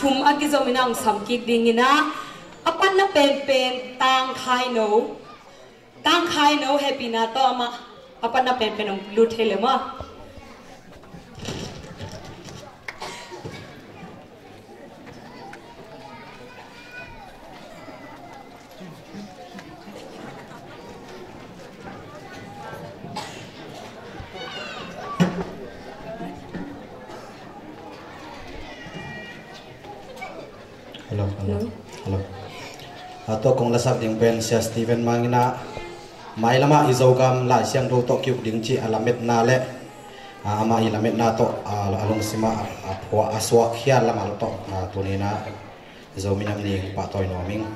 thum akizominang samkik dingina apan na pen tang khai no happy na to ama apan na pen ong lut hele ma Hello. Ato kong lasap ding pen siya Steven Mangina. Mai lama izogam la siang do to kyuk ding chi alamet na le. Ama ilamet na to along sima apwa aswa khia lama to tunina zominam ni pa toy noming.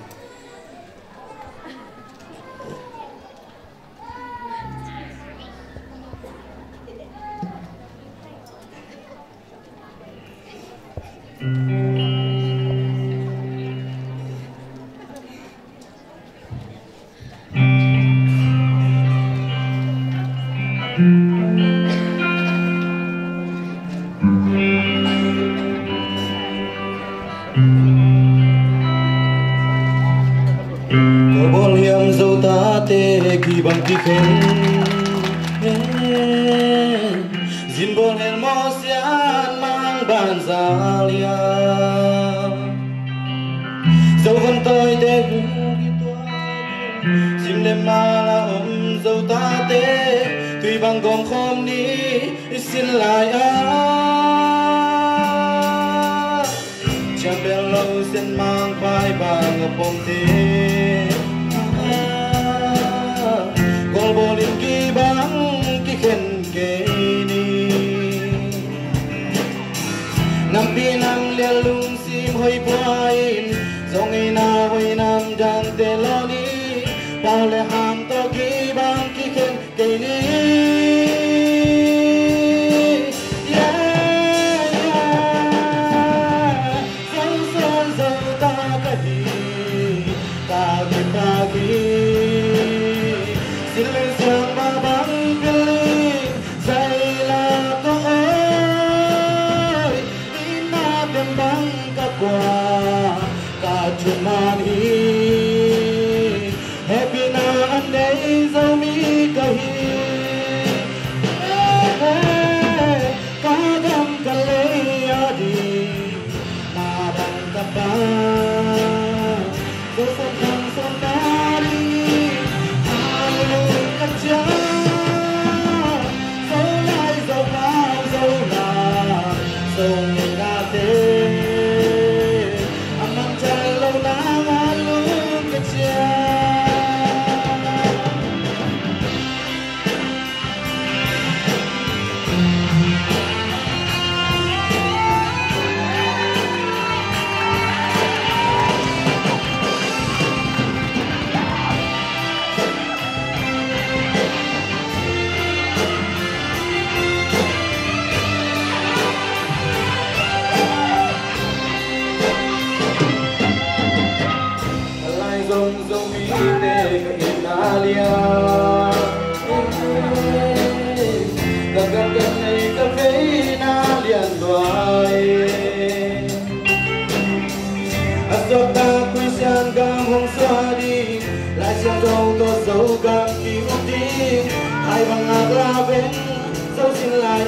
Bol hiam dâu ta tê kỳ bằng kỳ khen Zin bol hel mo sian mang bàn gia lia Dâu vân tôi tê gu kỳ toa Zim lem ma la dâu ta tê Tuy bằng gom khom ni xin lại Chẳng bèo lâu xin mang vai bằng ngập bông tê Bolin ki bang ki khen ke ni Nam pi nam lia lung sim hoi puain Zong ei na hoi nam dang te lo ni Pao le ham to ki bang ki khen ke ni Happy now and days of me go here. Kadam kaleyadi, nadam kabah, sesam sonari, alun kaca, solai zobau zola, sonate, amam jalo na alun kaca. Dấu gam cứu đi hai bằng ngạc la bên dấu xin lại